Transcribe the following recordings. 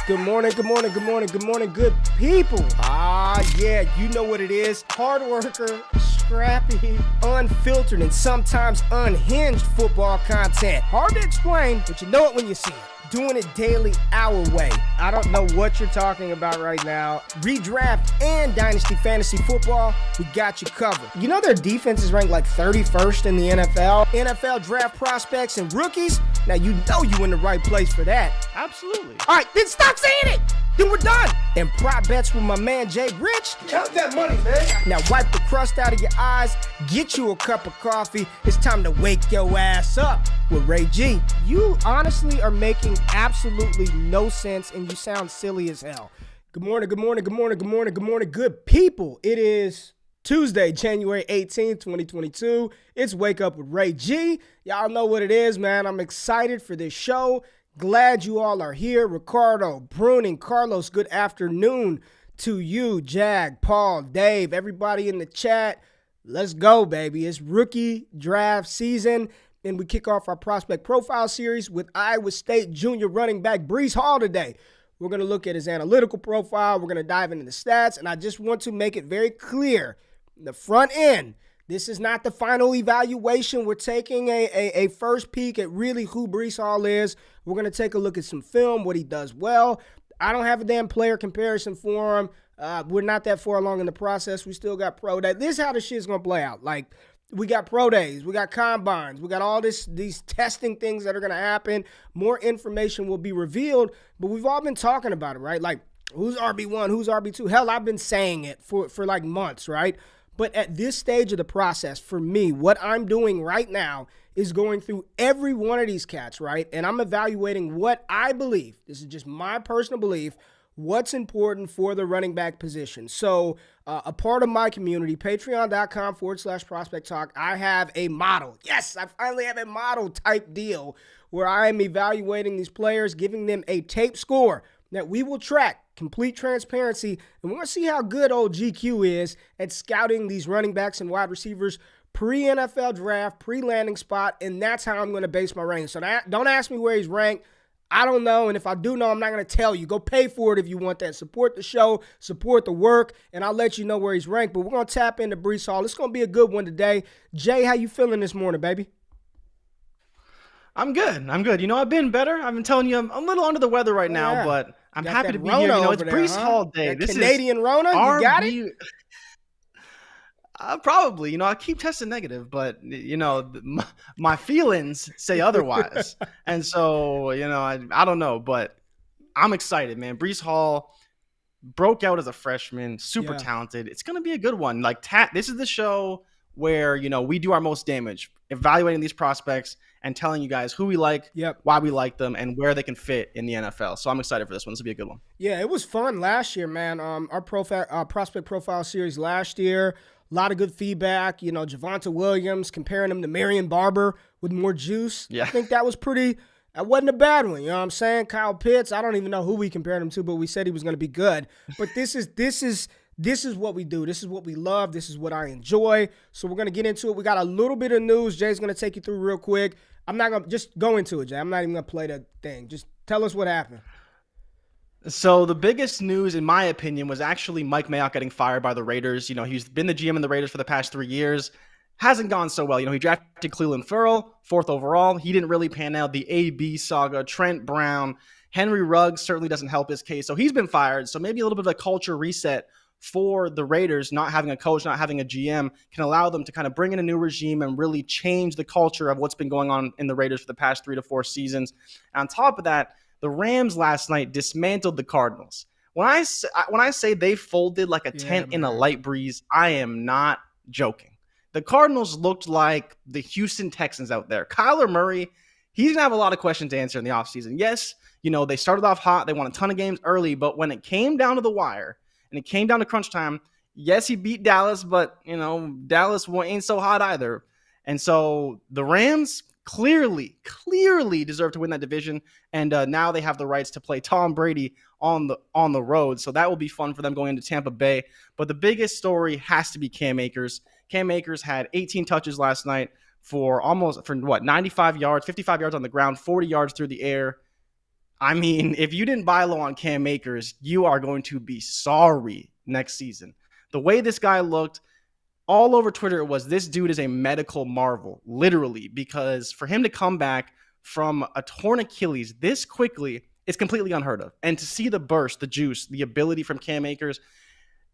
Good morning, good morning, good morning, good morning, good people. Yeah, you know what it is. Hard worker, scrappy, unfiltered, and sometimes unhinged football content. Hard to explain, but you know it when you see it. Doing it daily our way. I don't know what you're talking about right now. Redraft and Dynasty Fantasy Football, we got you covered. You know their defense is ranked like 31st in the NFL? NFL draft prospects and rookies? Now you know you in the right place for that. Absolutely. All right, then stop saying it. Then we're done. And prop bets with my man Jay Rich. Count that money, man. Now wipe the crust out of your eyes. Get you a cup of coffee. It's time to wake your ass up with Ray G. You honestly are making absolutely no sense and you sound silly as hell. Good morning, good morning, good morning, good morning, good morning, good people. It is Tuesday, January 18th, 2022. It's Wake Up with Ray G. Y'all know what it is, man. I'm excited for this show. Glad you all are here. Ricardo, Bruning, Carlos, good afternoon to you, Jag, Paul, Dave, everybody in the chat. Let's go, baby. It's rookie draft season, and we kick off our prospect profile series with Iowa State junior running back Breece Hall today. We're going to look at his analytical profile. We're going to dive into the stats, and I just want to make it very clear, the front end, this is not the final evaluation. We're taking a first peek at really who Breece Hall is. We're going to take a look at some film, what he does well. I don't have a damn player comparison for him. We're not that far along in the process. We still got pro day. This is how the shit's going to play out. Like, we got pro days. We got combines. We got all these testing things that are going to happen. More information will be revealed, but we've all been talking about it, right? Like, who's RB1? Who's RB2? Hell, I've been saying it for like months, right? But at this stage of the process, for me, what I'm doing right now is going through every one of these cats, right? And I'm evaluating what I believe, this is just my personal belief, what's important for the running back position. So a part of my community, patreon.com/prospect talk, I have a model. Yes, I finally have a model type deal where I am evaluating these players, giving them a tape score that we will track, complete transparency, and we're going to see how good old GQ is at scouting these running backs and wide receivers pre-NFL draft, pre-landing spot, and that's how I'm going to base my ranking. So don't ask me where he's ranked. I don't know, and if I do know, I'm not going to tell you. Go pay for it if you want that. Support the show, support the work, and I'll let you know where he's ranked. But we're going to tap into Breece Hall. It's going to be a good one today. Jay, how you feeling this morning, baby? I'm good. You know, I've been better. I've been telling you I'm a little under the weather right now, but I'm happy to be here. You know, it's Breece Hall day. This Canadian is Rona, you got it? Probably. You know, I keep testing negative, but, you know, my feelings say otherwise. And so, you know, I don't know, but I'm excited, man. Breece Hall broke out as a freshman, super talented. It's going to be a good one. Like, this is the show where, you know, we do our most damage, evaluating these prospects and telling you guys who we like, why we like them, and where they can fit in the NFL. So I'm excited for this one. This will be a good one. Yeah, it was fun last year, man. Our prospect profile series last year, a lot of good feedback. You know, Javonte Williams, comparing him to Marion Barber with more juice. Yeah. I think that wasn't a bad one. You know what I'm saying? Kyle Pitts, I don't even know who we compared him to, but we said he was going to be good. But this is what we do. This is what we love. This is what I enjoy. So we're going to get into it. We got a little bit of news. Jay's going to take you through real quick. I'm not going to just go into it, Jay. I'm not even going to play the thing. Just tell us what happened. So the biggest news, in my opinion, was actually Mike Mayock getting fired by the Raiders. You know, he's been the GM in the Raiders for the past 3 years. Hasn't gone so well. You know, he drafted Cleveland Ferrell, 4th overall. He didn't really pan out. The AB saga, Trent Brown, Henry Ruggs certainly doesn't help his case. So he's been fired. So maybe a little bit of a culture reset for the Raiders. Not having a coach, not having a GM can allow them to kind of bring in a new regime and really change the culture of what's been going on in the Raiders for the past 3 to 4 seasons. And on top of that, the Rams last night dismantled the Cardinals. When I say they folded like a tent in a light breeze, I am not joking. The Cardinals looked like the Houston Texans out there. Kyler Murray, he's going to have a lot of questions to answer in the offseason. Yes, you know, they started off hot. They won a ton of games early, but when it came down to the wire and it came down to crunch time, yes, he beat Dallas, but, you know, Dallas ain't so hot either. And so the Rams clearly deserve to win that division, and now they have the rights to play Tom Brady on the road, so that will be fun for them going into Tampa Bay. But the biggest story has to be Cam Akers. Cam Akers had 18 touches last night for 95 yards, 55 yards on the ground, 40 yards through the air. I mean, if you didn't buy low on Cam Akers, you are going to be sorry next season. The way this guy looked, all over Twitter, it was, this dude is a medical marvel, literally, because for him to come back from a torn Achilles this quickly is completely unheard of. And to see the burst, the juice, the ability from Cam Akers,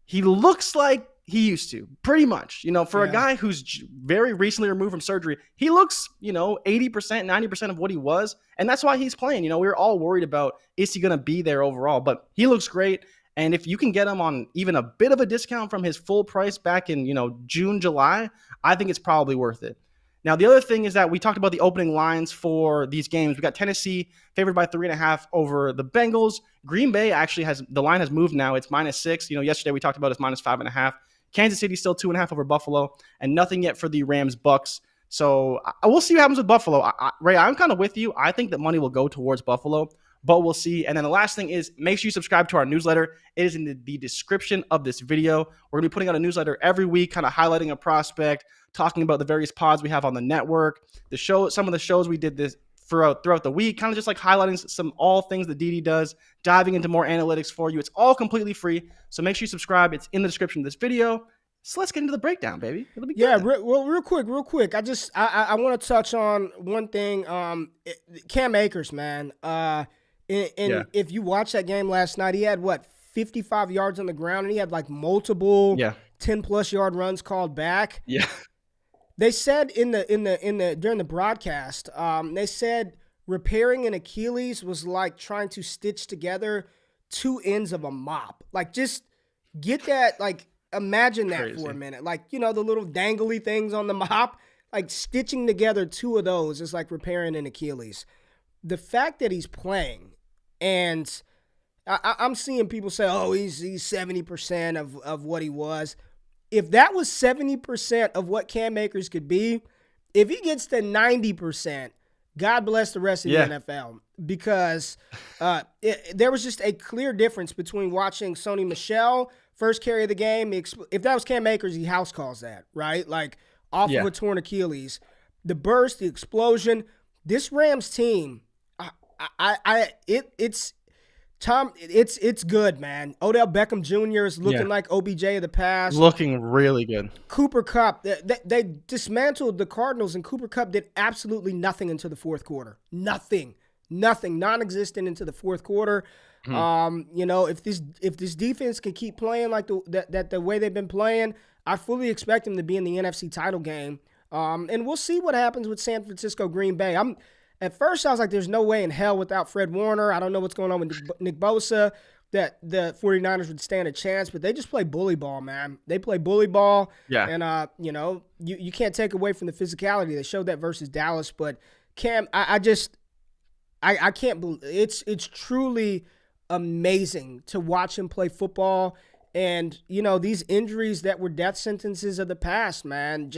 he looks like he used to, pretty much. For a guy who's very recently removed from surgery, he looks, 80%, 90% of what he was. And that's why he's playing. We were all worried about, is he going to be there overall? But he looks great. And if you can get him on even a bit of a discount from his full price back in, June, July, I think it's probably worth it. Now, the other thing is that we talked about the opening lines for these games. We got Tennessee favored by 3.5 over the Bengals. Green Bay actually the line has moved now. It's -6. Yesterday we talked about it's -5.5. Kansas City still 2.5 over Buffalo, and nothing yet for the Rams-Bucks. So we'll see what happens with Buffalo. Ray, I'm kind of with you. I think that money will go towards Buffalo, but we'll see. And then the last thing is, make sure you subscribe to our newsletter. It is in the description of this video. We're going to be putting out a newsletter every week, kind of highlighting a prospect, talking about the various pods we have on the network, some of the shows we did this throughout the week, kind of just like highlighting all things that DD does, diving into more analytics for you. It's all completely free, so make sure you subscribe. It's in the description of this video. So let's get into the breakdown, baby. It'll be good. Yeah, real quick. I want to touch on one thing. Cam Akers, man. If you watch that game last night, he had 55 yards on the ground, and he had multiple 10+ yard runs called back. Yeah. They said during the broadcast, they said repairing an Achilles was like trying to stitch together two ends of a mop. Just get that, imagine that for a minute. The little dangly things on the mop, stitching together two of those is like repairing an Achilles. The fact that he's playing, and I'm seeing people say, oh, he's 70% of what he was. If that was 70% of what Cam Akers could be, if he gets to 90%, God bless the rest of the NFL. Because there was just a clear difference between watching Sony Michel first carry of the game. If that was Cam Akers, he house calls that, right? Off of a torn Achilles. The burst, the explosion. This Rams team, it's good, man. Odell Beckham Jr. is looking like OBJ of the past. Looking really good. Cooper Kupp, they dismantled the Cardinals, and Cooper Kupp did absolutely nothing until the fourth quarter. Nothing, non-existent into the fourth quarter. If this defense can keep playing like the way they've been playing, I fully expect them to be in the NFC title game. And we'll see what happens with San Francisco, Green Bay. At first, I was like, there's no way in hell without Fred Warner. I don't know what's going on with Nick Bosa that the 49ers would stand a chance, but they just play bully ball, man. They play bully ball. Yeah. And, you can't take away from the physicality. They showed that versus Dallas. But, Cam, I can't believe it's truly amazing to watch him play football. And, these injuries that were death sentences of the past, man,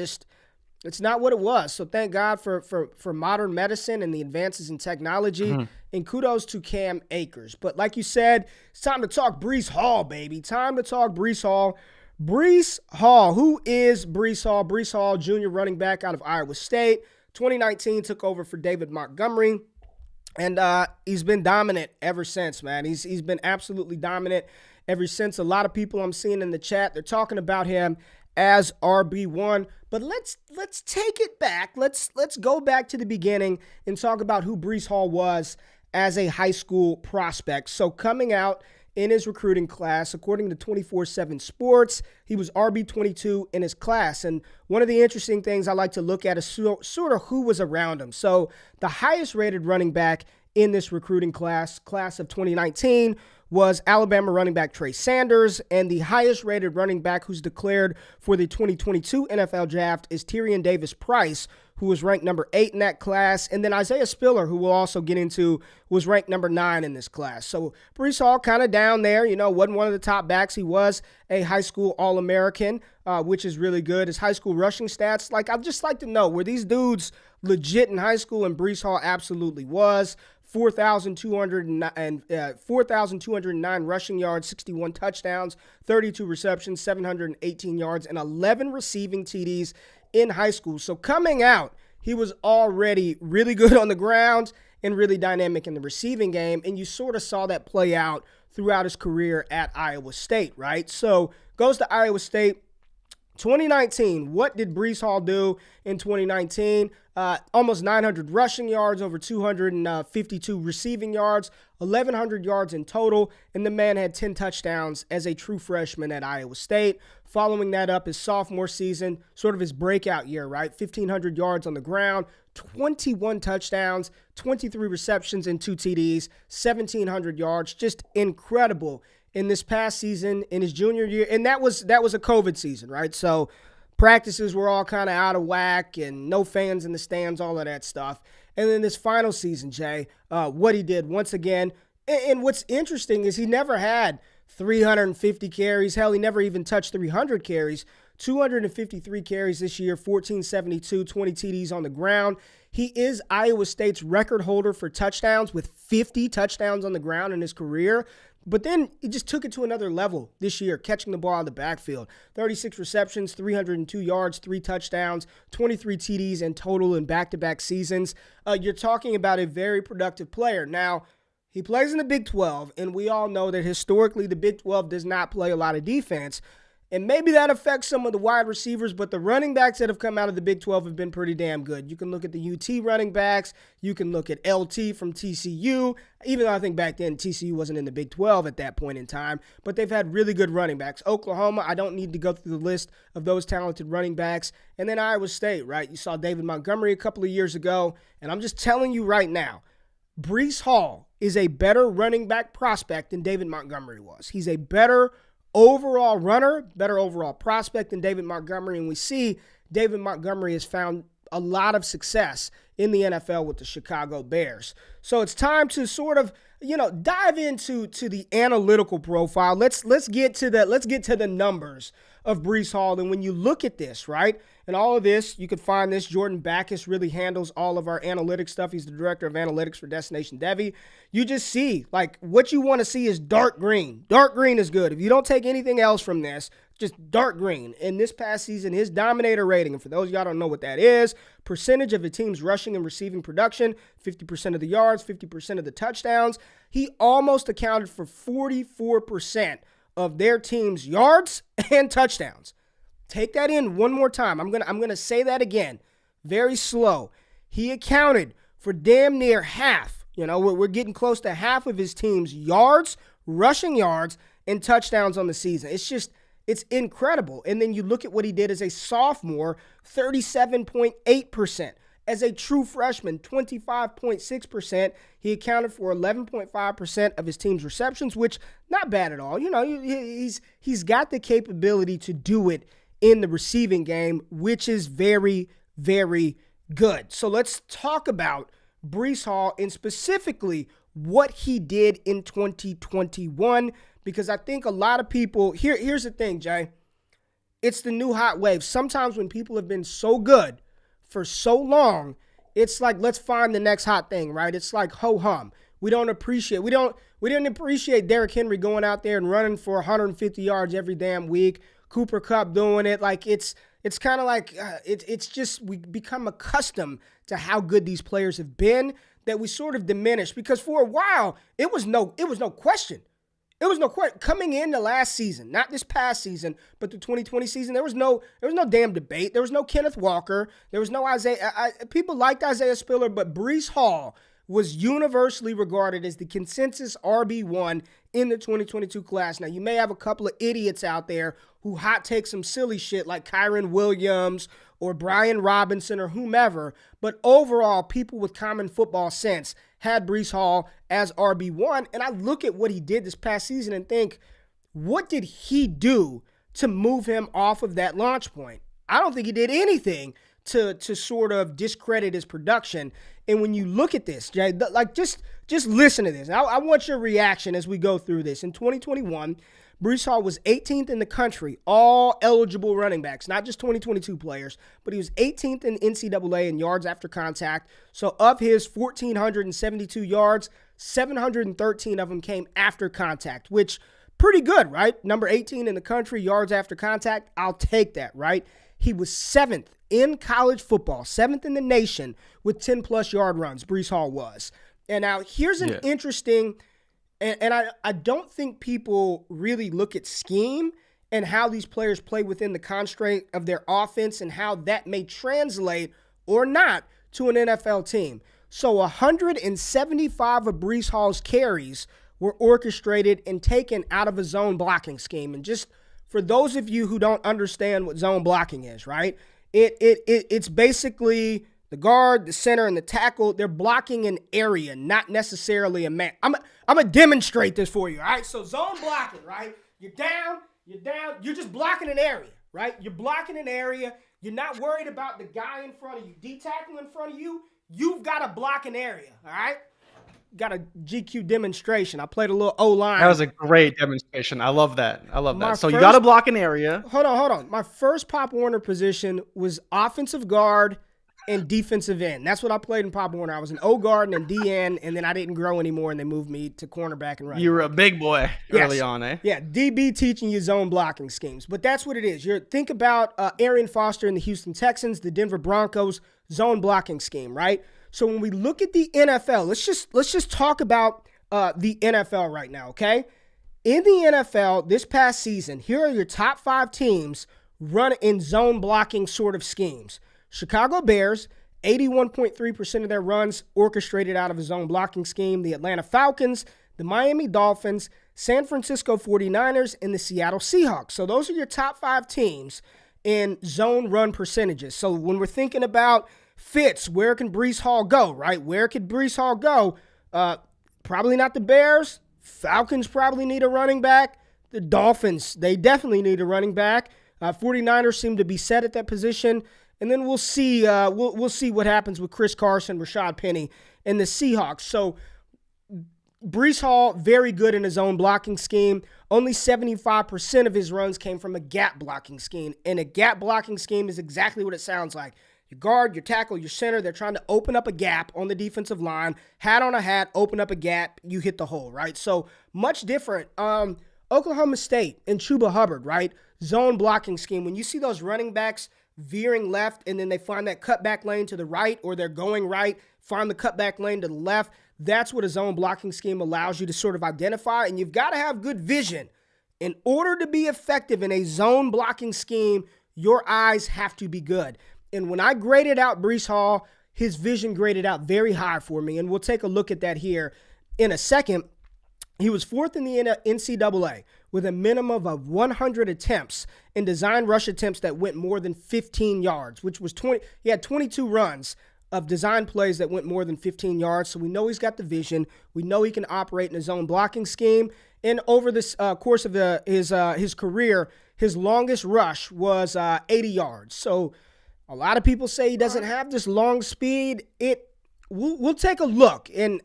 it's not what it was. So thank God for modern medicine and the advances in technology. And kudos to Cam Akers. But like you said, it's time to talk Breece Hall, baby. Time to talk Breece Hall. Breece Hall. Who is Breece Hall? Breece Hall, junior running back out of Iowa State. 2019 took over for David Montgomery. And he's been dominant ever since, man. He's been absolutely dominant ever since. A lot of people I'm seeing in the chat, they're talking about him as RB1. But let's take it back. Let's go back to the beginning and talk about who Breece Hall was as a high school prospect. So coming out in his recruiting class, according to 24/7 Sports, he was RB22 in his class. And one of the interesting things I like to look at is sort of who was around him. So the highest rated running back in this recruiting class of 2019, was Alabama running back Trey Sanders, and the highest rated running back who's declared for the 2022 NFL Draft is Tyrion Davis-Price, who was ranked number 8 in that class, and then Isaiah Spiller, who we'll also get into, was ranked number 9 in this class. So Breece Hall kind of down there, wasn't one of the top backs. He was a high school All-American, which is really good. His high school rushing stats, I'd just like to know, were these dudes legit in high school? And Breece Hall absolutely was. 4,209 rushing yards, 61 touchdowns, 32 receptions, 718 yards, and 11 receiving TDs in high school. So coming out, he was already really good on the ground, and really dynamic in the receiving game. And you sort of saw that play out throughout his career at Iowa State, right? So goes to Iowa State. 2019, what did Breece Hall do in 2019? Almost 900 rushing yards, over 252 receiving yards, 1,100 yards in total, and the man had 10 touchdowns as a true freshman at Iowa State. Following that up, his sophomore season, sort of his breakout year, right? 1,500 yards on the ground, 21 touchdowns, 23 receptions, and 2 TDs, 1,700 yards. Just incredible. In this past season, in his junior year, and that was a COVID season, right? So practices were all kind of out of whack and no fans in the stands, all of that stuff. And then this final season, Jay, what he did once again, and what's interesting is he never had 350 carries. Hell, he never even touched 300 carries. 253 carries this year, 1472, 20 TDs on the ground. He is Iowa State's record holder for touchdowns with 50 touchdowns on the ground in his career. But then he just took it to another level this year, catching the ball out of the backfield. 36 receptions, 302 yards, 3 touchdowns, 23 TDs in total in back-to-back seasons. You're talking about a very productive player. Now, he plays in the Big 12, and we all know that historically the Big 12 does not play a lot of defense. And maybe that affects some of the wide receivers, but the running backs that have come out of the Big 12 have been pretty damn good. You can look at the UT running backs. You can look at LT from TCU, even though I think back then TCU wasn't in the Big 12 at that point in time, but they've had really good running backs. Oklahoma, I don't need to go through the list of those talented running backs. And then Iowa State, right? You saw David Montgomery a couple of years ago, and I'm just telling you right now, Breece Hall is a better running back prospect than David Montgomery was. He's a better overall runner, better overall prospect than David Montgomery, and we see David Montgomery has found a lot of success in the NFL with the Chicago Bears. So it's time to sort of, dive into the analytical profile. Let's get to the numbers of Breece Hall. And when you look at this, right, and all of this, you can find this. Jordan Backus really handles all of our analytics stuff. He's the director of analytics for Destination Devy. You just see, what you want to see is dark green. Dark green is good. If you don't take anything else from this, just dark green. In this past season, his dominator rating, and for those of y'all don't know what that is, percentage of a team's rushing and receiving production, 50% of the yards, 50% of the touchdowns. He almost accounted for 44% of their team's yards and touchdowns. Take that in one more time. I'm gonna say that again, very slow. He accounted for damn near half. We're getting close to half of his team's yards, rushing yards, and touchdowns on the season. It's incredible. And then you look at what he did as a sophomore, 37.8%. As a true freshman, 25.6%. He accounted for 11.5% of his team's receptions, which not bad at all. He's got the capability to do it in the receiving game, which is very, very good. So let's talk about Breece Hall and specifically what he did in 2021, because I think a lot of people, here's the thing, Jay. It's the new hot wave. Sometimes when people have been so good for so long, it's like, let's find the next hot thing, right? It's like ho-hum. We didn't appreciate Derrick Henry going out there and running for 150 yards every damn week. Cooper Kupp doing it. It's kind of like, it's just, we become accustomed to how good these players have been that we sort of diminish, because for a while, it was no question. It was no question. Coming into last season, not this past season, but the 2020 season, there was no damn debate. There was no Kenneth Walker. There was no Isaiah. People liked Isaiah Spiller, but Breece Hall was universally regarded as the consensus RB1 in the 2022 class. Now, you may have a couple of idiots out there who hot take some silly shit like Kyron Williams or Brian Robinson or whomever, but overall, people with common football sense had Breece Hall as RB1, and I look at what he did this past season and think, what did he do to move him off of that launch point? I don't think he did anything to sort of discredit his production. And when you look at this, Jay, just listen to this. I want your reaction as we go through this. In 2021, Breece Hall was 18th in the country, all eligible running backs, not just 2022 players, but he was 18th in NCAA in yards after contact. So of his 1,472 yards, 713 of them came after contact, which pretty good, right? Number 18 in the country, yards after contact, I'll take that, right? He was 7th in college football, 7th in the nation with 10-plus yard runs, Breece Hall was. And now here's an interesting, and I don't think people really look at scheme and how these players play within the constraint of their offense and how that may translate or not to an NFL team. So 175 of Breece Hall's carries were orchestrated and taken out of a zone blocking scheme. And just for those of you who don't understand what zone blocking is, right? It's basically the guard, the center, and the tackle. They're blocking an area, not necessarily a man. I'm going to demonstrate this for you, all right? So zone blocking, right? You're down. You're just blocking an area, right? You're blocking an area. You're not worried about the guy in front of you. D-tackle in front of you, you've got to block an area, all right? Got a GQ demonstration. I played a little O-line. That was a great demonstration. I love that. So you got to block an area. Hold on. My first Pop Warner position was offensive guard and defensive end. That's what I played in Pop Warner. I was an O guard and a D end, and then I didn't grow anymore, and they moved me to cornerback and running. You were a big boy early on, eh? Yeah, DB teaching you zone blocking schemes. But that's what it is. Think about Arian Foster in the Houston Texans, the Denver Broncos, zone blocking scheme, right? So when we look at the NFL, let's just talk about the NFL right now, okay? In the NFL this past season, here are your top 5 teams run in zone blocking sort of schemes. Chicago Bears, 81.3% of their runs orchestrated out of a zone blocking scheme. The Atlanta Falcons, the Miami Dolphins, San Francisco 49ers, and the Seattle Seahawks. So those are your top 5 teams in zone run percentages. So when we're thinking about fits, where can Breece Hall go, right? Where could Breece Hall go? Probably not the Bears. Falcons probably need a running back. The Dolphins, they definitely need a running back. 49ers seem to be set at that position. And then we'll see we'll see what happens with Chris Carson, Rashad Penny, and the Seahawks. So Breece Hall, very good in his own blocking scheme. Only 75% of his runs came from a gap blocking scheme. And a gap blocking scheme is exactly what it sounds like. Your guard, your tackle, your center, they're trying to open up a gap on the defensive line. Hat on a hat, open up a gap, you hit the hole, right? So much different. Oklahoma State and Chuba Hubbard, right? Zone blocking scheme. When you see those running backs veering left and then they find that cutback lane to the right, or they're going right, find the cutback lane to the left, that's what a zone blocking scheme allows you to sort of identify. And you've got to have good vision. In order to be effective in a zone blocking scheme, your eyes have to be good. And when I graded out Breece Hall, his vision graded out very high for me. And we'll take a look at that here in a second. He was 4th in the NCAA with a minimum of 100 attempts in design rush attempts that went more than 15 yards, which was 20. He had 22 runs of design plays that went more than 15 yards. So we know he's got the vision. We know he can operate in his own blocking scheme. And over this course of his career, his longest rush was 80 yards. So a lot of people say he doesn't have this long speed. We'll take a look. And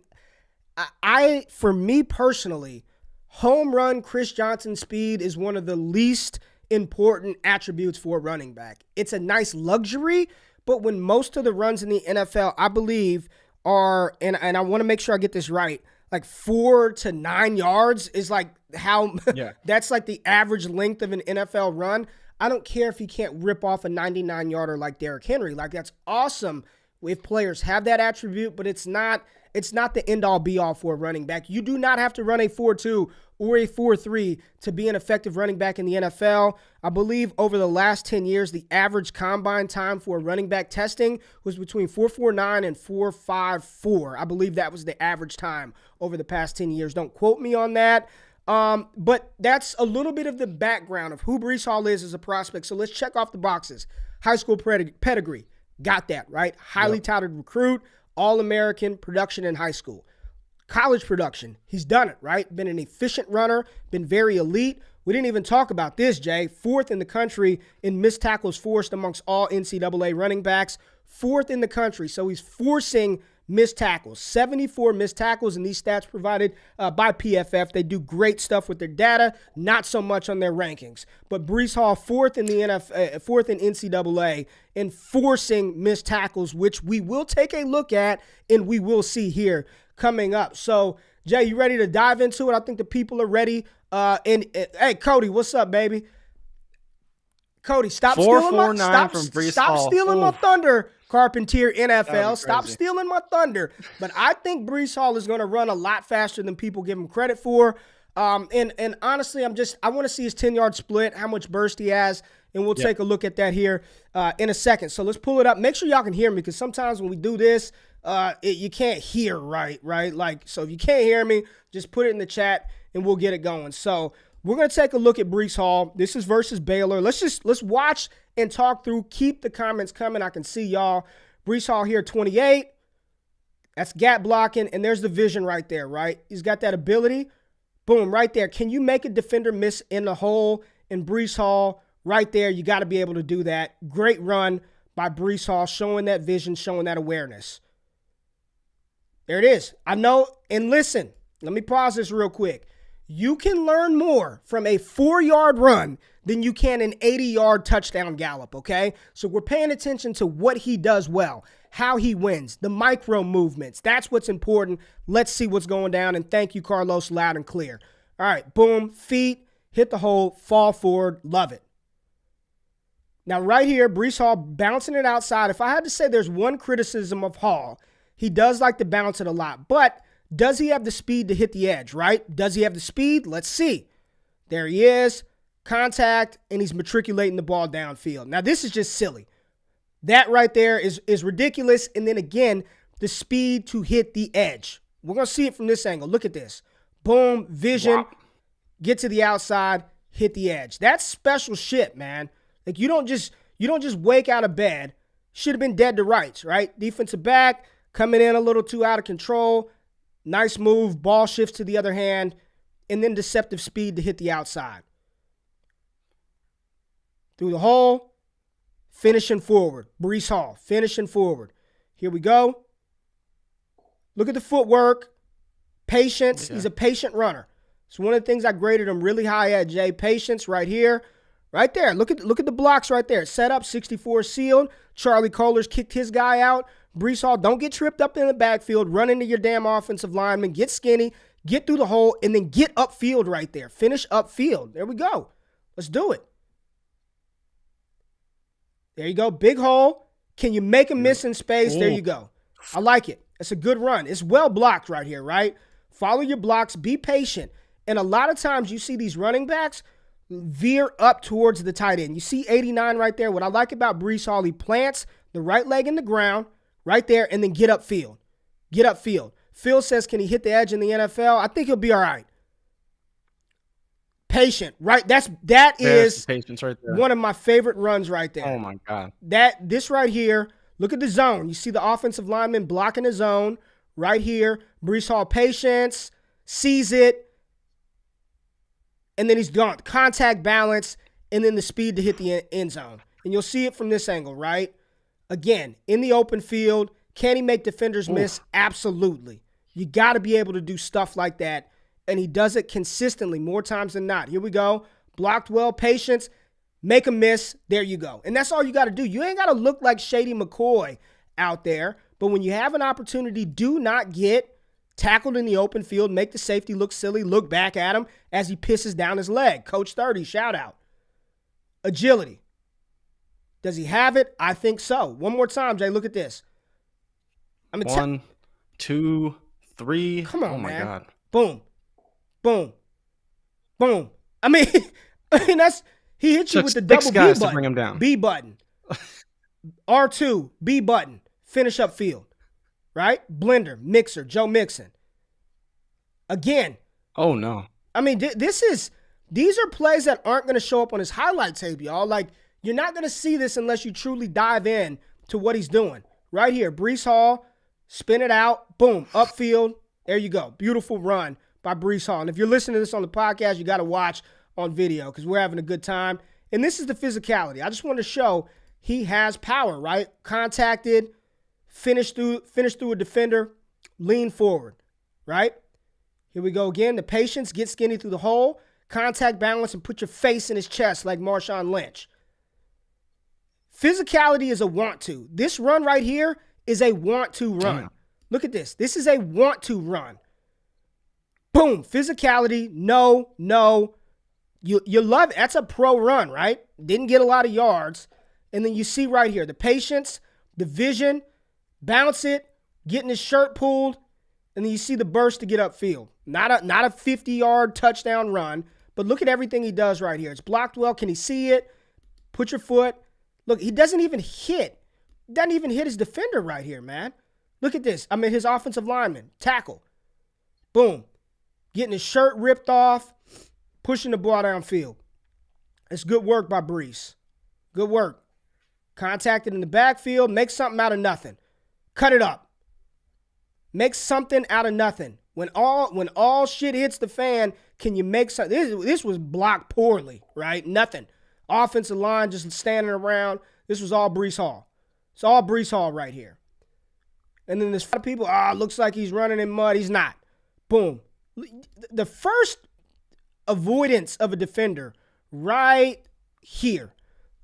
for me personally, home run Chris Johnson speed is one of the least important attributes for a running back. It's a nice luxury, but when most of the runs in the NFL, I believe, are, and I want to make sure I get this right, like 4 to 9 yards is like how, that's like the average length of an NFL run. I don't care if he can't rip off a 99-yarder like Derrick Henry. Like, that's awesome if players have that attribute, but it's not the end-all be-all for a running back. You do not have to run a 4.2 or a 4.3 to be an effective running back in the NFL. I believe over the last 10 years, the average combine time for running back testing was between 4.49 and 4.54. I believe that was the average time over the past 10 years. Don't quote me on that. But that's a little bit of the background of who Breece Hall is as a prospect. So let's check off the boxes. High school pedigree. Got that, right? Highly touted recruit. All-American production in high school. College production, he's done it, right? Been an efficient runner, been very elite. We didn't even talk about this, Jay. 4th in the country in missed tackles forced amongst all NCAA running backs. 4th in the country, so he's forcing missed tackles. 74 missed tackles, and these stats provided by PFF. They do great stuff with their data, not so much on their rankings. But Breece Hall, 4th in the NFL, 4th in NCAA, in forcing missed tackles, which we will take a look at and we will see here coming up. So, Jay, you ready to dive into it? I think the people are ready. Hey, Cody, what's up, baby? Cody, stop stealing my thunder Carpentier That'd NFL. be Stop crazy. stealing my thunder. But I think Breece Hall is going to run a lot faster than people give him credit for. And honestly, I want to see his 10-yard split, how much burst he has, and we'll take a look at that here in a second. So let's pull it up. Make sure y'all can hear me, because sometimes when we do this, you can't hear right? Like, so if you can't hear me, just put it in the chat and we'll get it going. So we're going to take a look at Breece Hall. This is versus Baylor. Let's watch and talk through. Keep the comments coming. I can see y'all. Breece Hall here, 28. That's gap blocking, and there's the vision right there, right? He's got that ability. Boom, right there. Can you make a defender miss in the hole? And Breece Hall, right there, you got to be able to do that. Great run by Breece Hall, showing that vision, showing that awareness. There it is. I know, and listen, let me pause this real quick. You can learn more from a 4-yard run than you can an 80-yard touchdown gallop, okay? So we're paying attention to what he does well, how he wins, the micro movements. That's what's important. Let's see what's going down, and thank you, Carlos, loud and clear. All right, boom, feet, hit the hole, fall forward, love it. Now right here, Breece Hall bouncing it outside. If I had to say there's one criticism of Hall, he does like to bounce it a lot, but does he have the speed to hit the edge, right? Does he have the speed? Let's see. There he is. Contact, and he's matriculating the ball downfield. Now, this is just silly. That right there is ridiculous. And then again, the speed to hit the edge. We're going to see it from this angle. Look at this. Boom, vision, Wow. Get to the outside, hit the edge. That's special shit, man. Like, you don't just wake out of bed. Should have been dead to rights, right? Defensive back, coming in a little too out of control. Nice move, ball shifts to the other hand, and then deceptive speed to hit the outside. Through the hole, finishing forward. Breece Hall, finishing forward. Here we go. Look at the footwork. Patience. Yeah. He's a patient runner. It's one of the things I graded him really high at, Jay. Patience right here. Right there. Look at the blocks right there. Set up, 64 sealed. Charlie Kolar's kicked his guy out. Breece Hall, don't get tripped up in the backfield. Run into your damn offensive lineman. Get skinny. Get through the hole. And then get upfield right there. Finish upfield. There we go. Let's do it. There you go. Big hole. Can you make a miss in space? Ooh. There you go. I like it. It's a good run. It's well blocked right here, right? Follow your blocks. Be patient. And a lot of times you see these running backs veer up towards the tight end. You see 89 right there. What I like about Breece Hall, he plants the right leg in the ground right there and then get upfield. Get upfield. Phil says, can he hit the edge in the NFL? I think he'll be all right. Patient, right? That is patience right there. One of my favorite runs right there. Oh my God. This right here, look at the zone. You see the offensive lineman blocking the zone right here. Breece Hall, patience, sees it, and then he's gone. Contact balance, and then the speed to hit the end zone. And you'll see it from this angle, right? Again, in the open field, can he make defenders miss? Absolutely. You got to be able to do stuff like that. And he does it consistently, more times than not. Here we go. Blocked well, patience, make a miss. There you go. And that's all you got to do. You ain't got to look like Shady McCoy out there. But when you have an opportunity, do not get tackled in the open field, make the safety look silly, look back at him as he pisses down his leg. Coach 30, shout out. Agility. Does he have it? I think so. One more time, Jay. Look at this. I mean, 1, 2, 3. Come on, oh my man. God. Boom. Boom. Boom. I mean that's he hit you with the double B button. To bring him down. B button. R2, B button. Finish up field. Right? Blender, Mixer, Joe Mixon. Again. Oh no. I mean, these are plays that aren't going to show up on his highlight tape, y'all. Like, you're not going to see this unless you truly dive in to what he's doing. Right here, Breece Hall, spin it out, boom, upfield. There you go. Beautiful run by Breece Hall. And if you're listening to this on the podcast, you got to watch on video because we're having a good time. And this is the physicality. I just want to show he has power, right? Contacted, finished through a defender, lean forward, right? Here we go again. The patience, get skinny through the hole, contact balance, and put your face in his chest like Marshawn Lynch. Physicality is a want to. This run right here is a want to run. Damn. Look at this. This is a want to run. Boom. Physicality. No. You love it. That's a pro run, right? Didn't get a lot of yards. And then you see right here, the patience, The vision, bounce it, getting his shirt pulled, and then you see the burst to get upfield. Not a 50-yard touchdown run, but look at everything he does right here. It's blocked well. Can he see it? Put your foot. Look, he doesn't even hit. Doesn't even hit his defender right here, man. Look at this. I mean, his offensive lineman. Tackle. Boom. Getting his shirt ripped off. Pushing the ball downfield. It's good work by Breece. Good work. Contacted in the backfield. Make something out of nothing. Cut it up. Make something out of nothing. When all shit hits the fan, can you make something? This was blocked poorly, right? Nothing. Offensive line just standing around. This was all Breece Hall. It's all Breece Hall right here. And then there's people, looks like he's running in mud. He's not. Boom. The first avoidance of a defender right here.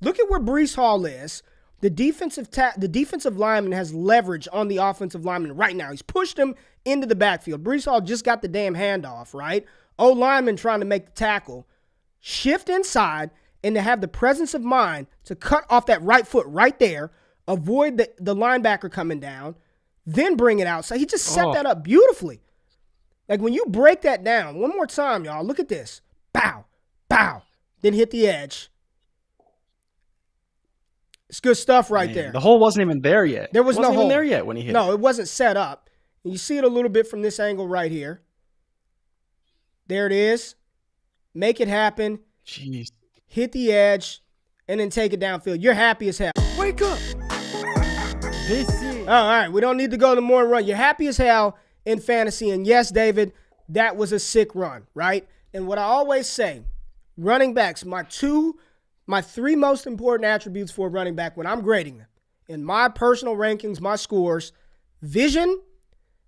Look at where Breece Hall is. The defensive lineman has leverage on the offensive lineman right now. He's pushed him into the backfield. Breece Hall just got the damn handoff, right? O-lineman trying to make the tackle. Shift inside and to have the presence of mind to cut off that right foot right there, avoid the linebacker coming down, then bring it out. So he just set that up beautifully. Like when you break that down, one more time, y'all, look at this. Bow, bow, then hit the edge. It's good stuff right there. The hole wasn't even there yet. There was no hole. Wasn't even there yet when he hit No, it wasn't set up. And you see it a little bit from this angle right here. There it is. Make it happen. Jeez. Hit the edge, and then take it downfield. You're happy as hell. Wake up. All right, we don't need to go to more run. You're happy as hell in fantasy. And yes, David, that was a sick run, right? And what I always say, running backs, my three most important attributes for a running back when I'm grading them, in my personal rankings, my scores, vision,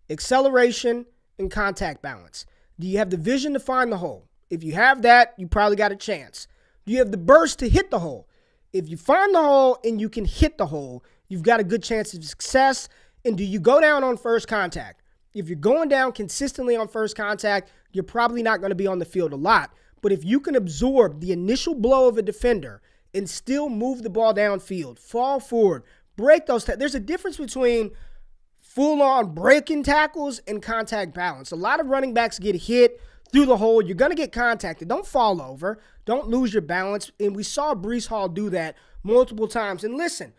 acceleration, and contact balance. Do you have the vision to find the hole? If you have that, you probably got a chance. Do you have the burst to hit the hole? If you find the hole and you can hit the hole, you've got a good chance of success. And do you go down on first contact? If you're going down consistently on first contact, you're probably not going to be on the field a lot. But if you can absorb the initial blow of a defender and still move the ball downfield, fall forward, break those there's a difference between full-on breaking tackles and contact balance. A lot of running backs get hit through the hole. You're going to get contacted. Don't fall over. Don't lose your balance. And we saw Breece Hall do that multiple times. And listen,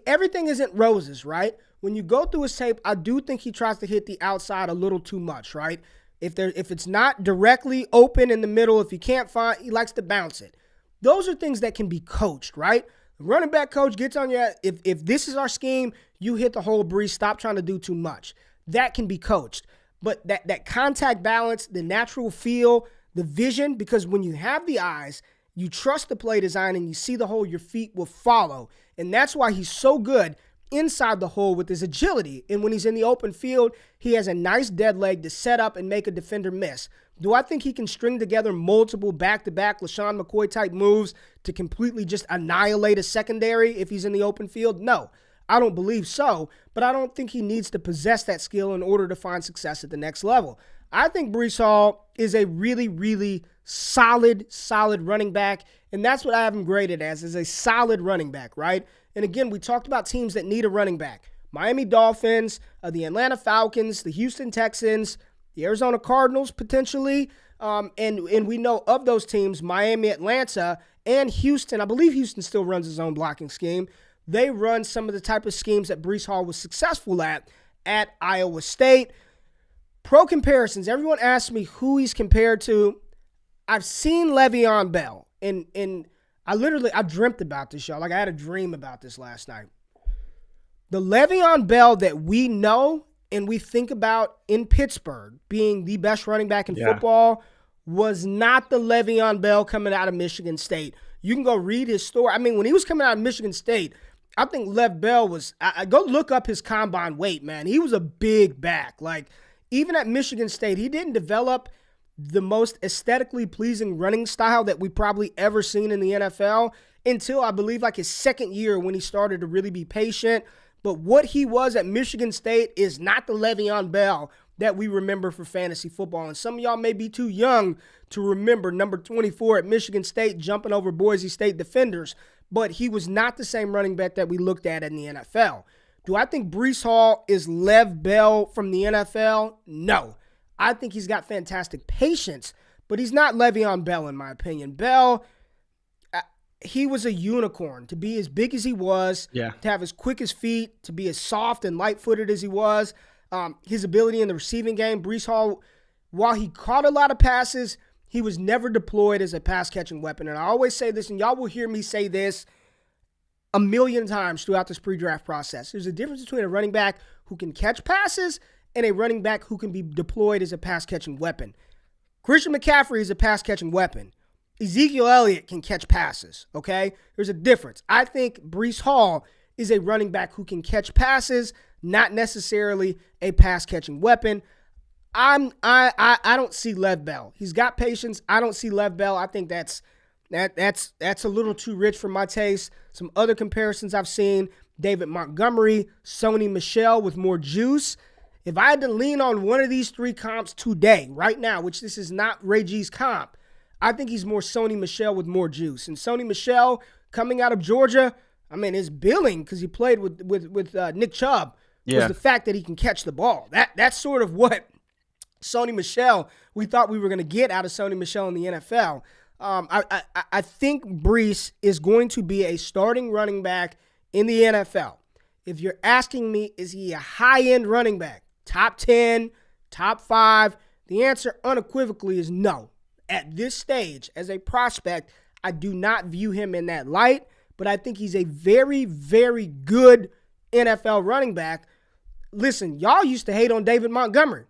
everything isn't roses, right? When you go through his tape, I do think he tries to hit the outside a little too much, right? If it's not directly open in the middle, if he can't find, he likes to bounce it. Those are things that can be coached, right? The running back coach gets on you. If this is our scheme, you hit the hole, Breece. Stop trying to do too much. That can be coached. But that contact balance, the natural feel, the vision, because when you have the eyes, you trust the play design and you see the hole, your feet will follow. And that's why he's so good inside the hole with his agility. And when he's in the open field, he has a nice dead leg to set up and make a defender miss. Do I think he can string together multiple back-to-back LaShawn McCoy type moves to completely just annihilate a secondary if he's in the open field? No, I don't believe so, but I don't think he needs to possess that skill in order to find success at the next level. I think Breece Hall is a really, really solid running back, and that's what I have him graded as, is a solid running back, right? And again, we talked about teams that need a running back. Miami Dolphins, the Atlanta Falcons, the Houston Texans, the Arizona Cardinals potentially, and we know of those teams, Miami, Atlanta, and Houston. I believe Houston still runs his own blocking scheme. They run some of the type of schemes that Breece Hall was successful at Iowa State. Pro comparisons. Everyone asks me who he's compared to. I've seen Le'Veon Bell, and I dreamt about this, y'all. Like, I had a dream about this last night. The Le'Veon Bell that we know and we think about in Pittsburgh being the best running back in football was not the Le'Veon Bell coming out of Michigan State. You can go read his story. I mean, when he was coming out of Michigan State, I think Lev Bell was, go look up his combine weight, man. He was a big back. Like, even at Michigan State, he didn't develop the most aesthetically pleasing running style that we probably ever seen in the NFL until I believe like his second year when he started to really be patient. But what he was at Michigan State is not the Le'Veon Bell that we remember for fantasy football. And some of y'all may be too young to remember number 24 at Michigan State jumping over Boise State defenders. but he was not the same running back that we looked at in the NFL. Do I think Breece Hall is Lev Bell from the NFL? No. I think he's got fantastic patience, but he's not Le'Veon Bell in my opinion. Bell, he was a unicorn. To be as big as he was, to have as quick as feet, to be as soft and light-footed as he was, his ability in the receiving game. Breece Hall, while he caught a lot of passes, he was never deployed as a pass-catching weapon. And I always say this, and y'all will hear me say this a million times throughout this pre-draft process. There's a difference between a running back who can catch passes and a running back who can be deployed as a pass-catching weapon. Christian McCaffrey is a pass-catching weapon. Ezekiel Elliott can catch passes, okay? There's a difference. I think Breece Hall is a running back who can catch passes, not necessarily a pass-catching weapon. I don't see Lev Bell. He's got patience. I don't see Lev Bell. I think that's a little too rich for my taste. Some other comparisons I've seen, David Montgomery, Sony Michel with more juice. If I had to lean on one of these three comps today, right now, which this is not RayG's comp, I think he's more Sony Michel with more juice. And Sony Michel, coming out of Georgia, I mean, his billing, because he played with Nick Chubb, was the fact that he can catch the ball. That's sort of what Sony Michel, we thought we were going to get out of Sony Michel in the NFL. I think Breece is going to be a starting running back in the NFL. If you're asking me, is he a high-end running back, top 10, top 5, the answer unequivocally is no. At this stage, as a prospect, I do not view him in that light, but I think he's a very, very good NFL running back. Listen, y'all used to hate on David Montgomery.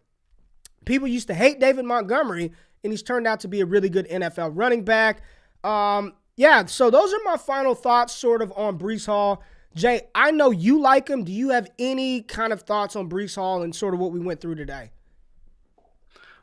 People used to hate David Montgomery, and he's turned out to be a really good NFL running back. So those are my final thoughts sort of on Breece Hall. Jay, I know you like him. Do you have any kind of thoughts on Breece Hall and sort of what we went through today?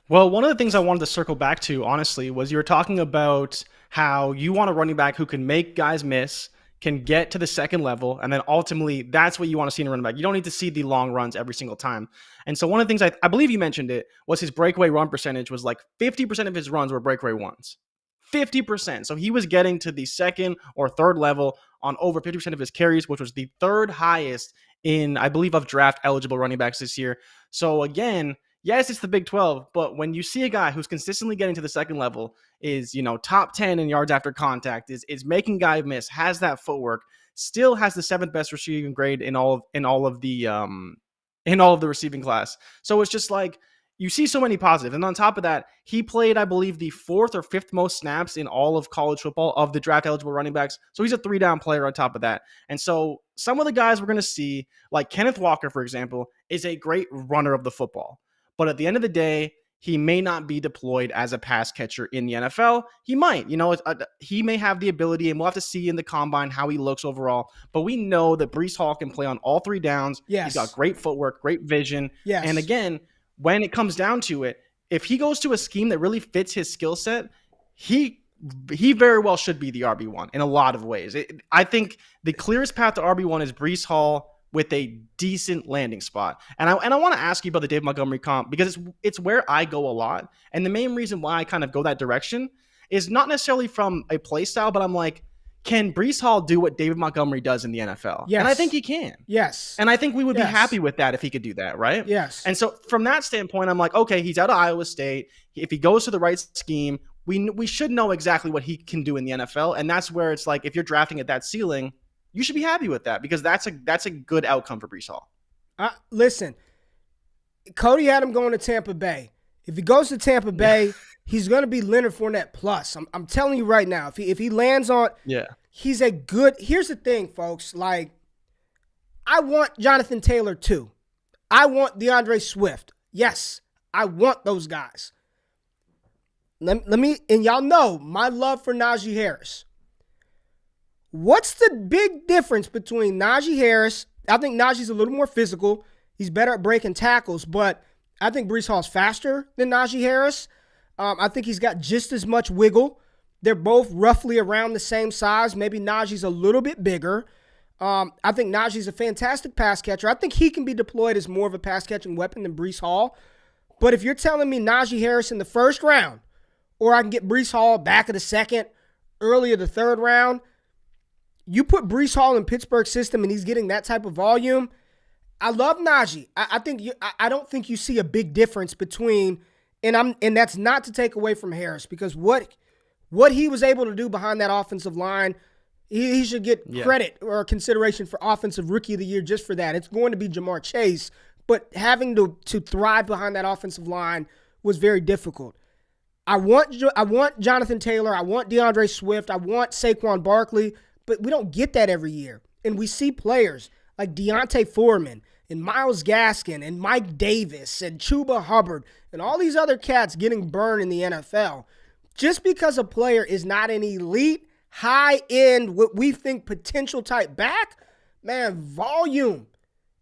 Well, one of the things I wanted to circle back to, honestly, was you were talking about how you want a running back who can make guys miss, can get to the second level, and then ultimately that's what you want to see in a running back. You don't need to see the long runs every single time. And so one of the things I believe you mentioned it was his breakaway run percentage was like 50% of his runs were breakaway ones. 50%. So he was getting to the second or third level on over 50% of his carries, which was the third highest in, I believe, of draft eligible running backs this year. So again, yes, it's the Big 12, but when you see a guy who's consistently getting to the second level, is, top 10 in yards after contact, is making guys miss, has that footwork, still has the 7th best receiving grade in all of the receiving class. So it's just like you see so many positives. And on top of that, he played, I believe, the 4th or 5th most snaps in all of college football of the draft eligible running backs. So he's a 3-down player on top of that. And so some of the guys we're going to see, like Kenneth Walker, for example, is a great runner of the football. But at the end of the day, he may not be deployed as a pass catcher in the NFL. He might, he may have the ability, and we'll have to see in the combine how he looks overall. But we know that Breece Hall can play on all 3 downs. Yes. He's got great footwork, great vision. Yes. And again, when it comes down to it, if he goes to a scheme that really fits his skill set, he very well should be the RB1 in a lot of ways. I think the clearest path to RB1 is Breece Hall with a decent landing spot. And I want to ask you about the Dave Montgomery comp because it's where I go a lot. And the main reason why I kind of go that direction is not necessarily from a play style, but I'm like, can Breece Hall do what David Montgomery does in the NFL? Yes. And I think he can. Yes. And I think we would be happy with that if he could do that, right? Yes. And so from that standpoint, I'm like, okay, he's out of Iowa State. If he goes to the right scheme, we should know exactly what he can do in the NFL. And that's where it's like, if you're drafting at that ceiling, you should be happy with that because that's a good outcome for Breece Hall. Listen, Cody had him going to Tampa Bay. If he goes to Tampa Bay, he's going to be Leonard Fournette plus. I'm telling you right now, if he lands on, he's a good. Here's the thing, folks. Like, I want Jonathan Taylor too. I want DeAndre Swift. Yes, I want those guys. Let me, and y'all know my love for Najee Harris. What's the big difference between Najee Harris? I think Najee's a little more physical. He's better at breaking tackles, but I think Breece Hall's faster than Najee Harris. I think he's got just as much wiggle. They're both roughly around the same size. Maybe Najee's a little bit bigger. I think Najee's a fantastic pass catcher. I think he can be deployed as more of a pass-catching weapon than Breece Hall. But if you're telling me Najee Harris in the first round, or I can get Breece Hall back of the second, early of the third round, you put Breece Hall in Pittsburgh's system and he's getting that type of volume. I love Najee. I don't think you see a big difference between, and that's not to take away from Harris, because what he was able to do behind that offensive line, he should get credit or consideration for Offensive Rookie of the Year just for that. It's going to be Jamar Chase, but having to thrive behind that offensive line was very difficult. I want Jonathan Taylor. I want DeAndre Swift. I want Saquon Barkley, but we don't get that every year. And we see players like Deontay Foreman and Myles Gaskin and Mike Davis and Chuba Hubbard and all these other cats getting burned in the NFL. Just because a player is not an elite, high-end, what we think potential type back, man, volume.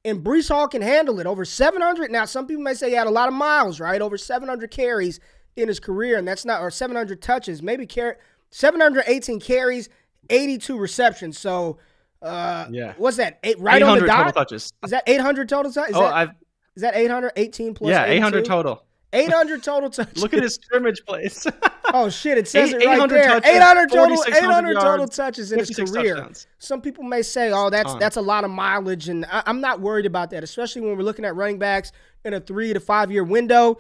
And Breece Hall can handle it. Over 700. Now, some people may say he had a lot of miles, right? Over 700 carries in his career, and that's not, or 700 touches, maybe 718 carries, 82 receptions. So, what's that? Right on the dot? Total touches. Is that 800 total touches? Is that 800? 18 plus 82? 800 total. 800 total touches. Look at his scrimmage plays. Oh, shit. It says it right there. Touches, 800 total touches in his career. Touchdowns. Some people may say, oh, that's a lot of mileage, and I'm not worried about that, especially when we're looking at running backs in a 3 to 5 year window.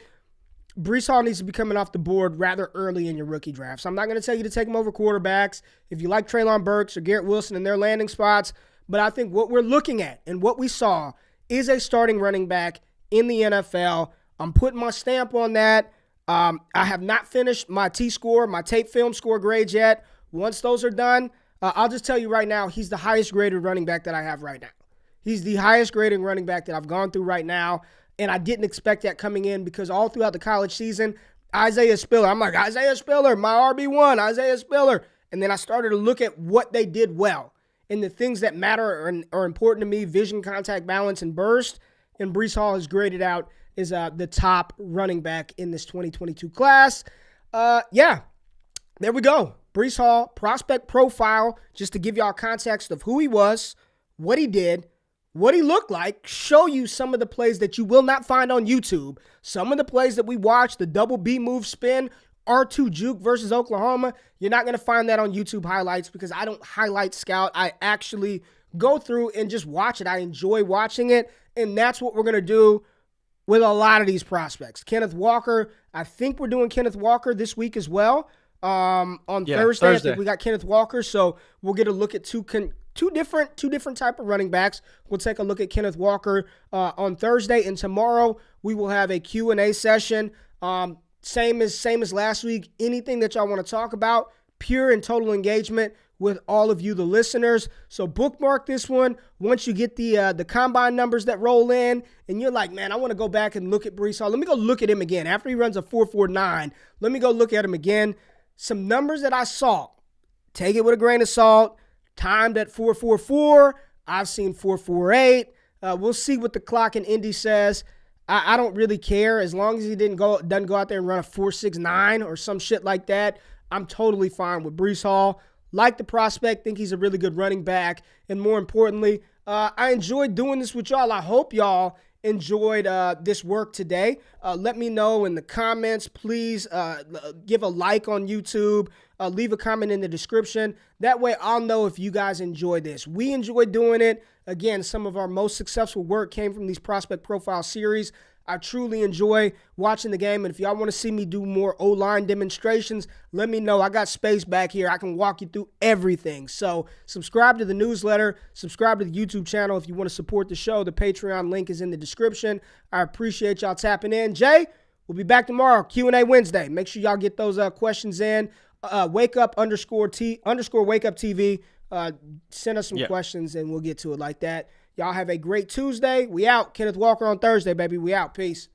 Breece Hall needs to be coming off the board rather early in your rookie draft. So I'm not going to tell you to take him over quarterbacks if you like Treylon Burks or Garrett Wilson and their landing spots. But I think what we're looking at and what we saw is a starting running back in the NFL. I'm putting my stamp on that. I have not finished my T-score, my tape film score grades yet. Once those are done, I'll just tell you right now, he's the highest graded running back that I have right now. He's the highest grading running back that I've gone through right now. And I didn't expect that coming in because all throughout the college season, Isaiah Spiller, I'm like, Isaiah Spiller, my RB1, Isaiah Spiller. And then I started to look at what they did well and the things that matter are important to me, vision, contact, balance, and burst. And Breece Hall is graded out as the top running back in this 2022 class. There we go. Breece Hall, prospect profile, just to give y'all context of who he was, what he did, what he looked like, show you some of the plays that you will not find on YouTube, some of the plays that we watched, the double B move spin, R2 juke versus Oklahoma. You're not going to find that on YouTube highlights because I don't highlight scout. I actually go through and just watch it. I enjoy watching it, and that's what we're going to do with a lot of these prospects. Kenneth Walker, I think we're doing Kenneth Walker this week as well. On Thursday, I think we got Kenneth Walker, so we'll get a look at two different type of running backs. We'll take a look at Kenneth Walker on Thursday, and tomorrow we will have a Q&A session. Same as last week. Anything that y'all want to talk about, pure and total engagement with all of you, the listeners. So bookmark this one. Once you get the combine numbers that roll in, and you're like, man, I want to go back and look at Breece Hall. Let me go look at him again. After he runs a 4.49, let me go look at him again. Some numbers that I saw, take it with a grain of salt. Timed at 4.44. I've seen 4.48. We'll see what the clock in Indy says. I don't really care. As long as he doesn't go out there and run a 4.69 or some shit like that, I'm totally fine with Breece Hall. Like the prospect, think he's a really good running back. And more importantly, I enjoyed doing this with y'all. I hope y'all enjoyed this work today. Let me know in the comments. Please give a like on YouTube. Leave a comment in the description. That way I'll know if you guys enjoyed this. We enjoyed doing it. Again, some of our most successful work came from these prospect profile series. I truly enjoy watching the game, and if y'all want to see me do more O-line demonstrations, let me know. I got space back here. I can walk you through everything. So subscribe to the newsletter. Subscribe to the YouTube channel if you want to support the show. The Patreon link is in the description. I appreciate y'all tapping in. Jay, we'll be back tomorrow, Q&A Wednesday. Make sure y'all get those questions in. Wake up _ wake up TV. Send us some questions, and we'll get to it like that. Y'all have a great Tuesday. We out. Kenneth Walker on Thursday, baby. We out. Peace.